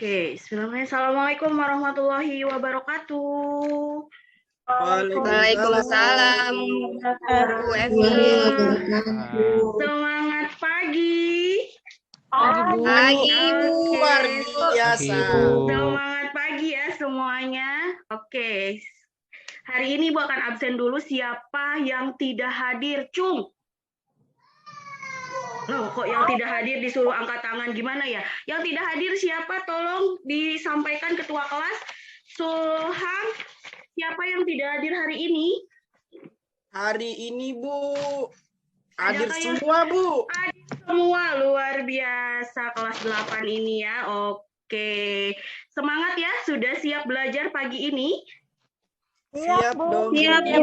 Oke, bismillahirrahmanirrahim. Assalamualaikum warahmatullahi wabarakatuh. Waalaikumsalam. Bu Evi. Semangat pagi. Pagi, Bu. Luar biasa. Semangat pagi ya semuanya. Oke. Hari ini Bu akan absen dulu. Siapa yang tidak hadir? Cung. Loh, kok yang tidak hadir disuruh angkat tangan gimana ya? Yang tidak hadir siapa? Tolong disampaikan ketua kelas. Sulham, siapa yang tidak hadir hari ini? Hari ini, Bu. Hadir semua, Bu. Hadir semua, luar biasa kelas 8 ini ya. Oke. Semangat ya, sudah siap belajar pagi ini? Siap dong. Siap ya.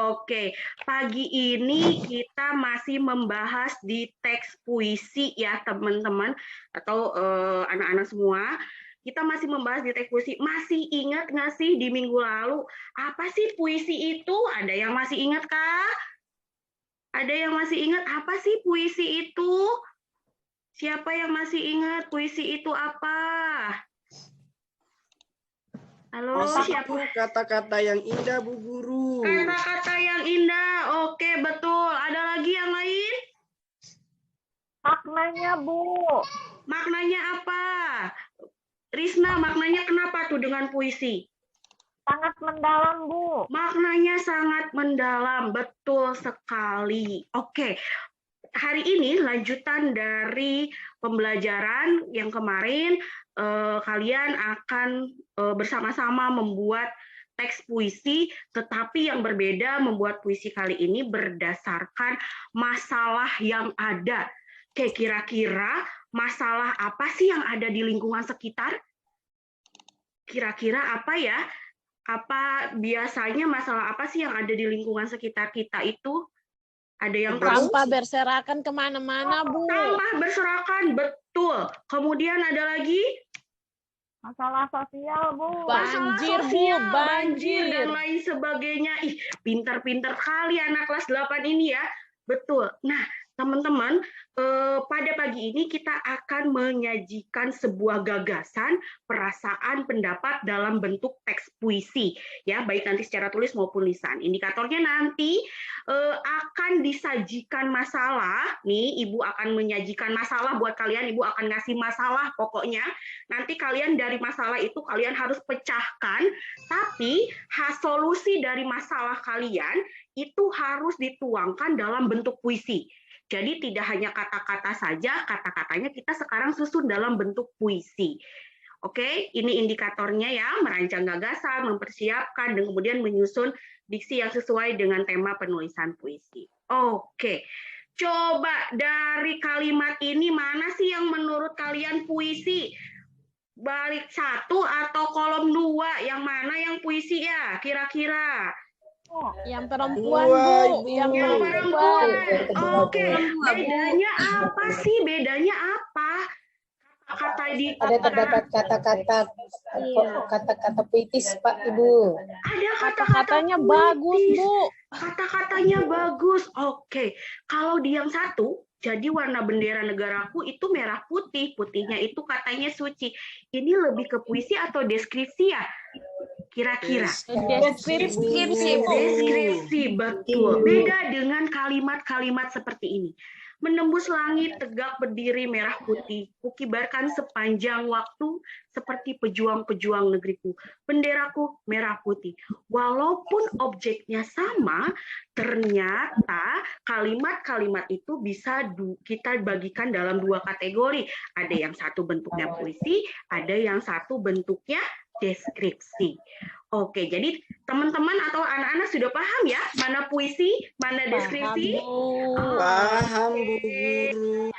Oke, pagi ini kita masih membahas di teks puisi ya teman-teman atau anak-anak semua. Kita masih membahas di teks puisi. Masih ingat nggak sih di minggu lalu apa sih puisi itu? Ada yang masih ingat kah? Ada yang masih ingat apa sih puisi itu? Siapa yang masih ingat puisi itu apa? Halo, siapa? Kata-kata yang indah, Bu Guru. Kata-kata yang indah, oke betul. Ada lagi yang lain? Maknanya, Bu. Maknanya apa? Risna, maknanya kenapa tuh dengan puisi? Sangat mendalam, Bu. Maknanya sangat mendalam, betul sekali. Oke, hari ini lanjutan dari pembelajaran yang kemarin, kalian akan bersama-sama membuat teks puisi, tetapi yang berbeda membuat puisi kali ini berdasarkan masalah yang ada. Oke, kira-kira masalah apa sih yang ada di lingkungan sekitar? Kira-kira apa ya? Apa biasanya masalah apa sih yang ada di lingkungan sekitar kita itu? Ada yang tahu? Sampah berserakan kemana-mana, Bu. Sampah berserakan, betul. Kemudian ada lagi? Masalah sosial, Bu. Banjir, Masalah Bu, sosial, banjir. dan lain sebagainya. Ih, pintar-pintar kali anak kelas 8 ini ya. Betul. Nah, teman-teman, pada pagi ini kita akan menyajikan sebuah gagasan, perasaan, pendapat dalam bentuk teks puisi, ya, baik nanti secara tulis maupun lisan. Indikatornya nanti akan disajikan masalah. Nih, Ibu akan menyajikan masalah buat kalian. Ibu akan ngasih masalah pokoknya. Nanti kalian dari masalah itu kalian harus pecahkan, tapi solusi dari masalah kalian itu harus dituangkan dalam bentuk puisi. Jadi tidak hanya kata-kata saja, kata-katanya kita sekarang susun dalam bentuk puisi. Oke, ini indikatornya ya, merancang gagasan, mempersiapkan, dan kemudian menyusun diksi yang sesuai dengan tema penulisan puisi. Oke, coba dari kalimat ini mana sih yang menurut kalian puisi? Balik 1 atau kolom 2, yang mana yang puisi ya, kira-kira? Yang perempuan, Bu. Yang perempuan. Oke, bedanya apa sih? Bedanya apa? Kata-kata di Ada terdapat kata-kata puitis, Pak Ibu. ada Kata-katanya bagus, Bu. Kata-katanya bagus. Oke, kalau di yang satu, jadi warna bendera negaraku itu merah putih, putihnya itu katanya suci. Ini lebih ke puisi atau deskripsi ya? Kira-kira. Deskripsi, betul. Beda dengan kalimat-kalimat seperti ini. Menembus langit tegak berdiri merah putih, kukibarkan sepanjang waktu seperti pejuang-pejuang negeriku. Benderaku merah putih. Walaupun objeknya sama, ternyata kalimat-kalimat itu bisa kita bagikan dalam 2 kategori. Ada yang satu bentuknya puisi, ada yang satu bentuknya deskripsi. Oke, jadi teman-teman atau anak-anak sudah paham ya mana puisi, mana deskripsi? Paham, Bu Guru.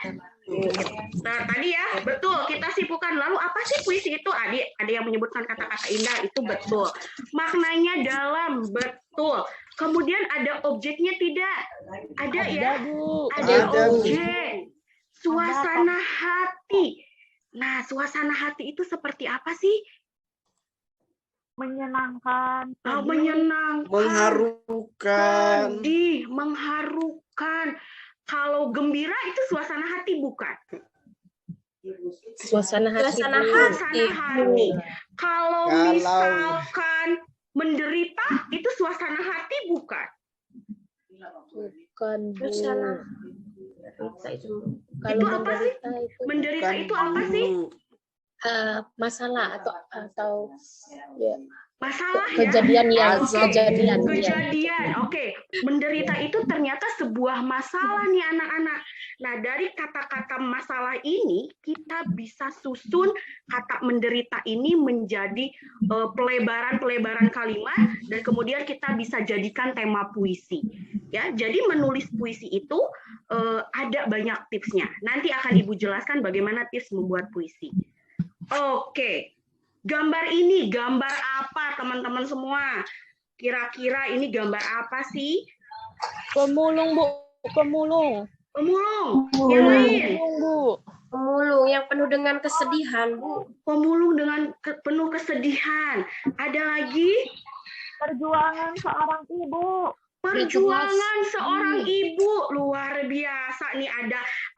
Nah, tadi ya, betul, kita simpulkan. Lalu apa sih puisi itu? Ada yang menyebutkan kata-kata indah, itu betul. Maknanya dalam, betul. Kemudian ada objeknya tidak? Ada ya? Bu. Ada objek. Suasana hati. Nah, suasana hati itu seperti apa sih? Menyenangkan. Menyenangkan. Mengharukan. Sedih, mengharukan. Kalau gembira itu suasana hati bukan? Suasana hati, Suasana Bu. Suasana hati. Kalau Kalau- misalkan menderita, itu suasana hati bukan? Bukan, Bu. Suasana cerita itu. Kalau Itu apa sih? menderita itu Menderita Bukan, itu apa sih? Bu. masalah atau ya, Masalah ya? kejadian yang Oke. kejadian. Ya. Kejadian, oke. Menderita itu ternyata sebuah masalah nih anak-anak. Nah, dari kata-kata masalah ini, kita bisa susun kata menderita ini menjadi pelebaran-pelebaran kalimat, dan kemudian kita bisa jadikan tema puisi. Ya, jadi menulis puisi itu ada banyak tipsnya. Nanti akan Ibu jelaskan bagaimana tips membuat puisi. Oke. Gambar ini, gambar apa teman-teman semua? Kira-kira ini gambar apa sih? Pemulung, Bu. Pemulung. Pemulung. Yang lain? Pemulung, Bu. Pemulung yang penuh dengan kesedihan, Bu. Pemulung dengan penuh kesedihan. Ada lagi? Perjuangan seorang ibu. Perjuangan seorang ibu. Luar biasa nih,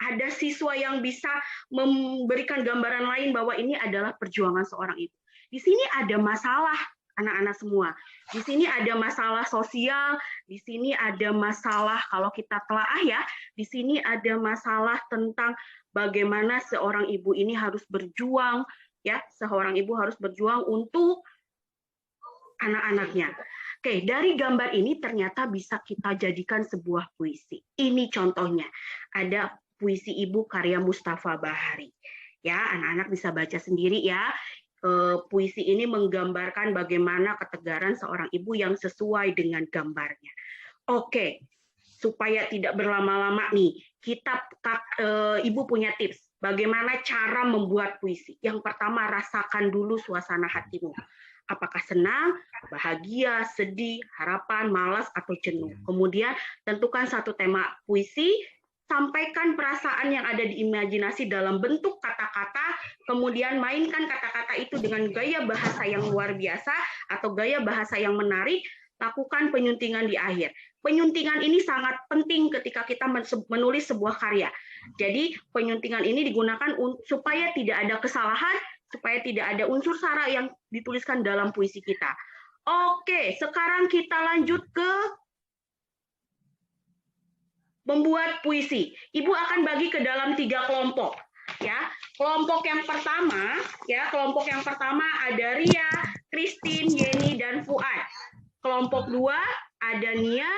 ada siswa yang bisa memberikan gambaran lain bahwa ini adalah perjuangan seorang ibu. Di sini ada masalah anak-anak semua. Di sini ada masalah sosial, di sini ada masalah kalau kita telaah ya, di sini ada masalah tentang bagaimana seorang ibu ini harus berjuang ya, seorang ibu harus berjuang untuk anak-anaknya. Oke, dari gambar ini ternyata bisa kita jadikan sebuah puisi. Ini contohnya. Ada puisi Ibu karya Mustafa Bahari. Ya, anak-anak bisa baca sendiri ya. Puisi ini menggambarkan bagaimana ketegaran seorang ibu yang sesuai dengan gambarnya. Oke, supaya tidak berlama-lama nih, Ibu punya tips. Bagaimana cara membuat puisi? Yang pertama, rasakan dulu suasana hatimu. Apakah senang, bahagia, sedih, harapan, malas, atau jenuh. Kemudian tentukan satu tema puisi, sampaikan perasaan yang ada di imajinasi dalam bentuk kata-kata, kemudian mainkan kata-kata itu dengan gaya bahasa yang luar biasa atau gaya bahasa yang menarik, lakukan penyuntingan di akhir. Penyuntingan ini sangat penting ketika kita menulis sebuah karya. Jadi penyuntingan ini digunakan supaya tidak ada kesalahan, supaya tidak ada unsur sara yang dituliskan dalam puisi kita. Oke, sekarang kita lanjut ke membuat puisi. Ibu akan bagi ke dalam 3 kelompok. Ya, kelompok yang pertama ada Ria, Christine, Yeni, dan Fuad. Kelompok 2 ada Nia,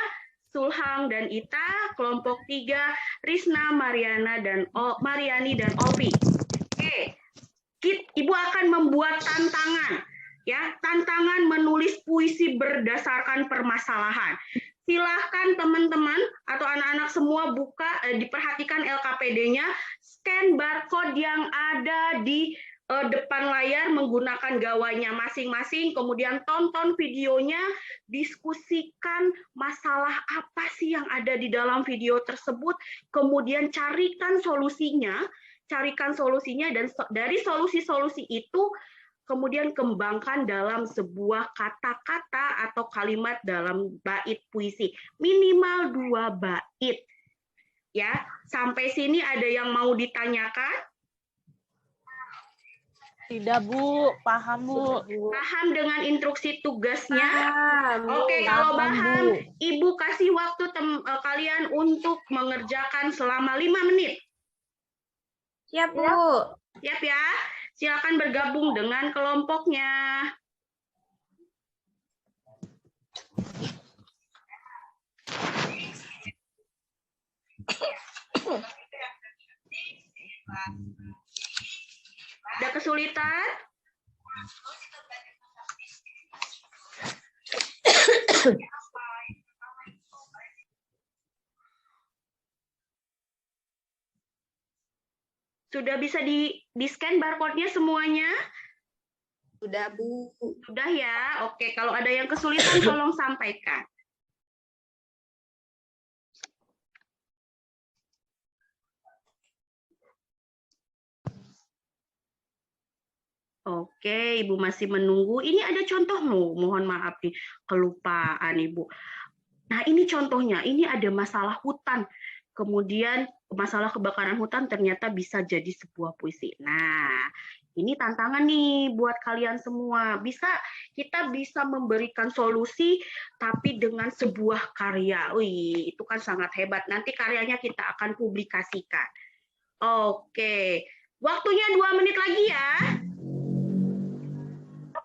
Sulhang, dan Ita. Kelompok 3 Risna, Mariani, dan Ovi. Oke. Ibu akan membuat tantangan, ya, tantangan menulis puisi berdasarkan permasalahan. Silahkan teman-teman atau anak-anak semua diperhatikan LKPD-nya, scan barcode yang ada di depan layar menggunakan gawainya masing-masing, kemudian tonton videonya, diskusikan masalah apa sih yang ada di dalam video tersebut, kemudian carikan solusinya, dan dari solusi-solusi itu kemudian kembangkan dalam sebuah kata-kata atau kalimat dalam bait puisi. Minimal 2 bait. Ya, sampai sini ada yang mau ditanyakan? Tidak, Bu. Paham, Bu. Paham dengan instruksi tugasnya? Paham. Oke, kalau Paham, paham, Bu. Ibu kasih waktu kalian untuk mengerjakan selama 5 menit. Siap, Bu. Siap ya? Silakan bergabung dengan kelompoknya. Ada kesulitan? Sudah bisa di-scan barcode-nya semuanya? Sudah, Bu. Sudah ya? Oke, kalau ada yang kesulitan tolong sampaikan. Oke, Ibu masih menunggu. Ini ada contoh loh, mohon maaf nih, kelupaan Ibu. Nah, ini contohnya, ini ada masalah hutan. kemudian masalah kebakaran hutan ternyata bisa jadi sebuah puisi. Nah, ini tantangan nih buat kalian semua. Kita bisa memberikan solusi tapi dengan sebuah karya. Wih, itu kan sangat hebat. Nanti karyanya kita akan publikasikan. Oke. Waktunya 2 menit lagi ya.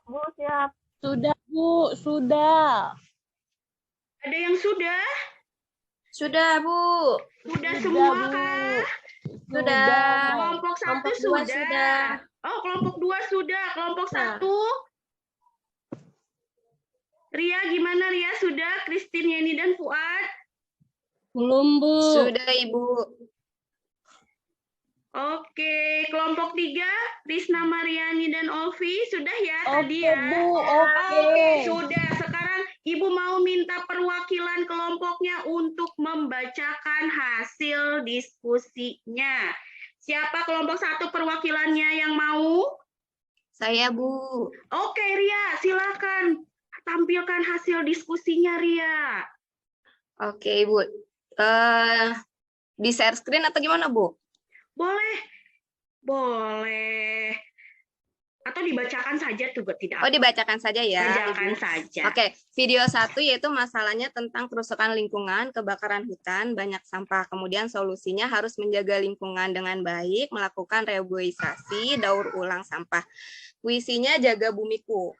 Bu, siap. Sudah, Bu. Sudah. Ada yang sudah? Sudah, Bu. Sudah Sudah, semua Bu. kah? Sudah. Kelompok 1 Kelompok dua sudah. sudah. Oh, kelompok 2 sudah. Kelompok Nah. 1. Ria, gimana Ria? Sudah? Christine, Yeni, dan Fuad? Belum, Bu. Sudah, Ibu. Oke, kelompok 3, Risna Mariani dan Olvi, sudah ya tadi Oke, ya? Bu. Oke. Oke, sudah. Sekarang Ibu mau minta perwakilan kelompoknya untuk membacakan hasil diskusinya. Siapa kelompok 1 perwakilannya yang mau? Saya, Bu. Oke, Ria, silakan tampilkan hasil diskusinya, Ria. Oke, Ibu. Di share screen atau gimana, Bu? Boleh, boleh. Atau dibacakan saja juga tidak. Oh, dibacakan saja ya, Bacakan Ibu. saja. Oke, video 1 yaitu masalahnya tentang kerusakan lingkungan, kebakaran hutan, banyak sampah. Kemudian solusinya harus menjaga lingkungan dengan baik, melakukan reboisasi, daur ulang sampah. Puisinya Jaga Bumiku.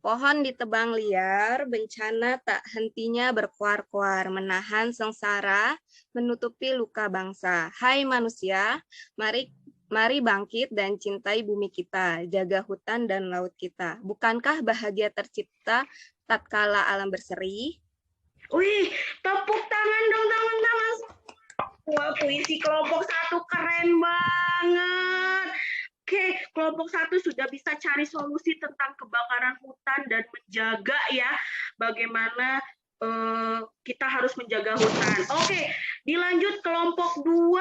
Pohon ditebang liar, bencana tak hentinya berkuar-kuar, menahan sengsara, menutupi luka bangsa. Hai manusia, mari bangkit dan cintai bumi kita, jaga hutan dan laut kita. Bukankah bahagia tercipta tatkala alam berseri? Wih, tepuk tangan dong, tangan-tangan. Wah, puisi kelompok 1 keren banget. Oke, kelompok 1 sudah bisa cari solusi tentang kebakaran hutan dan menjaga ya bagaimana kita harus menjaga hutan. Oke, dilanjut kelompok 2.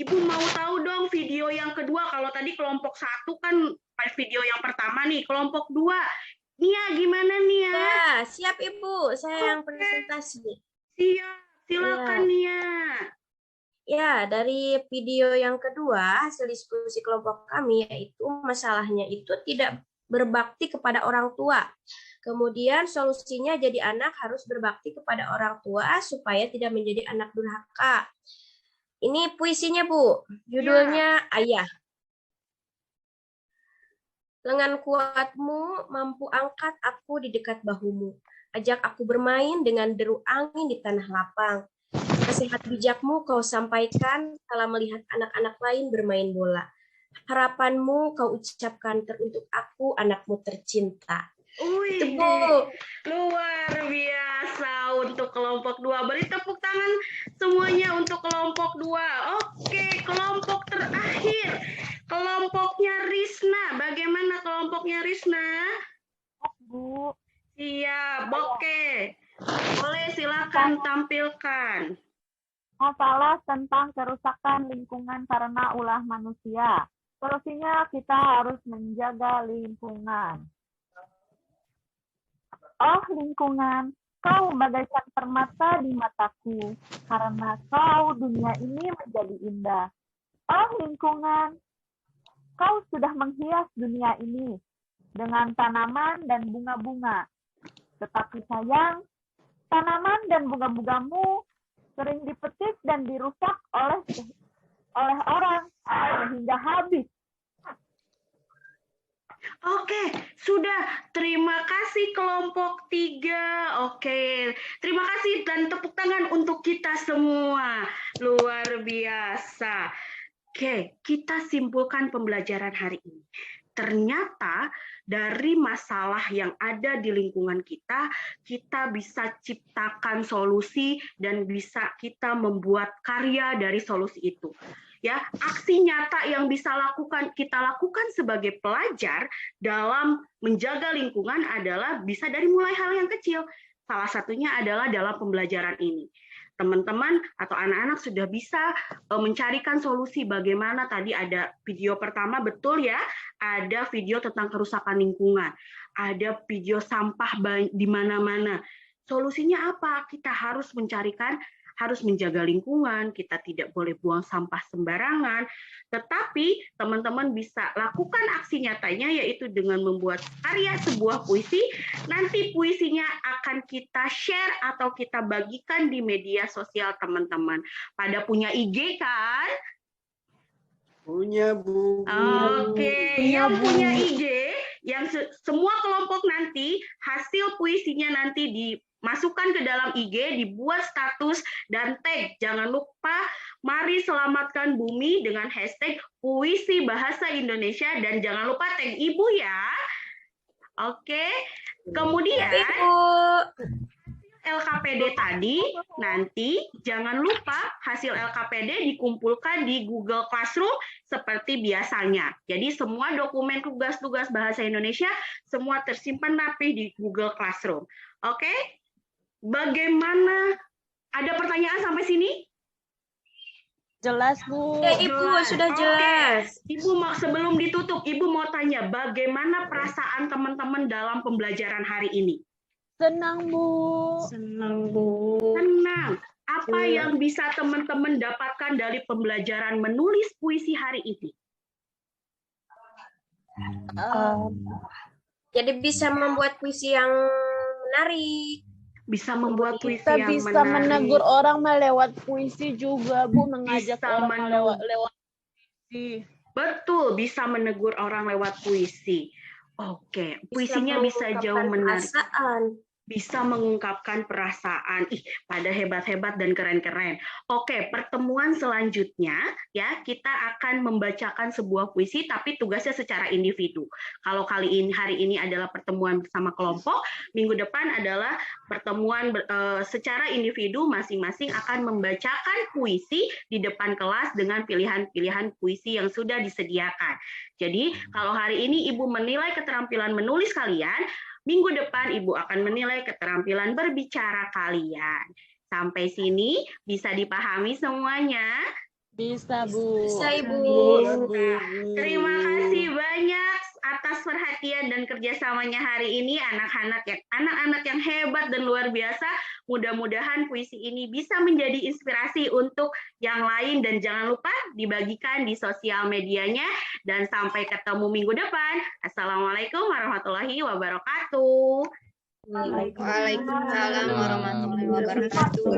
Ibu mau tahu dong video yang kedua. Kalau tadi kelompok 1 kan video yang pertama nih, kelompok 2. Nia, gimana Nia? Ya, siap Ibu. Saya yang presentasi. Siap, silakan Nia. Ya, dari video yang kedua, hasil diskusi kelompok kami yaitu masalahnya itu tidak berbakti kepada orang tua. Kemudian solusinya jadi anak harus berbakti kepada orang tua supaya tidak menjadi anak durhaka. Ini puisinya, Bu. Judulnya Ayah. Lengan kuatmu mampu angkat aku di dekat bahumu. Ajak aku bermain dengan deru angin di tanah lapang. Nasihat bijakmu kau sampaikan kala melihat anak-anak lain bermain bola. Harapanmu kau ucapkan teruntuk aku, anakmu tercinta. Wih, Itu, Bu. luar biasa untuk kelompok 2. Beri tepuk tangan semuanya untuk kelompok 2. Oke, kelompok terakhir. Kelompoknya Risna. Bagaimana kelompoknya Risna? Bu. Siap, oke. Boleh silakan tampilkan. Masalah tentang kerusakan lingkungan karena ulah manusia. Solusinya kita harus menjaga lingkungan. Oh lingkungan, kau bagaikan permata di mataku, karena kau dunia ini menjadi indah. Oh lingkungan, kau sudah menghias dunia ini dengan tanaman dan bunga-bunga. Tetapi sayang, tanaman dan bunga-bungamu sering dipetik dan dirusak oleh orang sehingga habis. Oke, sudah. Terima kasih kelompok 3. Oke, terima kasih dan tepuk tangan untuk kita semua. Luar biasa. Oke, kita simpulkan pembelajaran hari ini. Ternyata dari masalah yang ada di lingkungan kita, kita bisa ciptakan solusi dan bisa kita membuat karya dari solusi itu. Ya, aksi nyata yang bisa kita lakukan sebagai pelajar dalam menjaga lingkungan adalah bisa dari mulai hal yang kecil. Salah satunya adalah dalam pembelajaran ini. Teman-teman atau anak-anak sudah bisa mencarikan solusi bagaimana tadi ada video pertama, betul ya, ada video tentang kerusakan lingkungan, ada video sampah di mana-mana. Solusinya apa? Kita harus mencarikan harus menjaga lingkungan, kita tidak boleh buang sampah sembarangan, tetapi teman-teman bisa lakukan aksi nyatanya yaitu dengan membuat karya sebuah puisi. Nanti puisinya akan kita share atau kita bagikan di media sosial teman-teman. Pada punya IG kan? Punya, Bu. Oke, yang punya IG, yang semua kelompok nanti hasil puisinya nanti dimasukkan ke dalam IG, dibuat status dan tag. Jangan lupa, mari selamatkan bumi dengan hashtag puisi bahasa Indonesia dan jangan lupa tag Ibu ya. Oke, kemudian Ibu. LKPD tadi, nanti jangan lupa hasil LKPD dikumpulkan di Google Classroom seperti biasanya. Jadi semua dokumen tugas-tugas bahasa Indonesia semua tersimpan rapi di Google Classroom. Oke? Bagaimana? Ada pertanyaan sampai sini? Jelas, Bu. Ya, Ibu, sudah jelas. Ibu mau sebelum ditutup, Ibu mau tanya bagaimana perasaan teman-teman dalam pembelajaran hari ini? Senang, Bu. Senang, Bu. Tenang. Apa yang bisa teman-teman dapatkan dari pembelajaran menulis puisi hari ini? Jadi bisa membuat puisi yang menarik. Bisa membuat puisi Kita yang bisa menarik. menegur orang melewat puisi juga, Bu. Mengajak Bisa orang lewat puisi. Betul, bisa menegur orang lewat puisi. Oke, puisinya bisa jauh mengungkapkan menarik. perasaan. Bisa mengungkapkan perasaan. Ih, pada hebat-hebat dan keren-keren. Oke, pertemuan selanjutnya ya kita akan membacakan sebuah puisi tapi tugasnya secara individu. Kalau hari ini adalah pertemuan bersama kelompok, minggu depan adalah pertemuan secara individu, masing-masing akan membacakan puisi di depan kelas dengan pilihan-pilihan puisi yang sudah disediakan. Jadi, kalau hari ini Ibu menilai keterampilan menulis kalian, minggu depan Ibu akan menilai keterampilan berbicara kalian. Sampai sini bisa dipahami semuanya? Bisa, Bu. Bisa, Ibu. Terima kasih banyak atas perhatian dan kerjasamanya hari ini anak-anak yang hebat dan luar biasa. Mudah-mudahan puisi ini bisa menjadi inspirasi untuk yang lain dan jangan lupa dibagikan di sosial medianya dan sampai ketemu minggu depan. Assalamualaikum warahmatullahi wabarakatuh. Waalaikumsalam warahmatullahi wabarakatuh.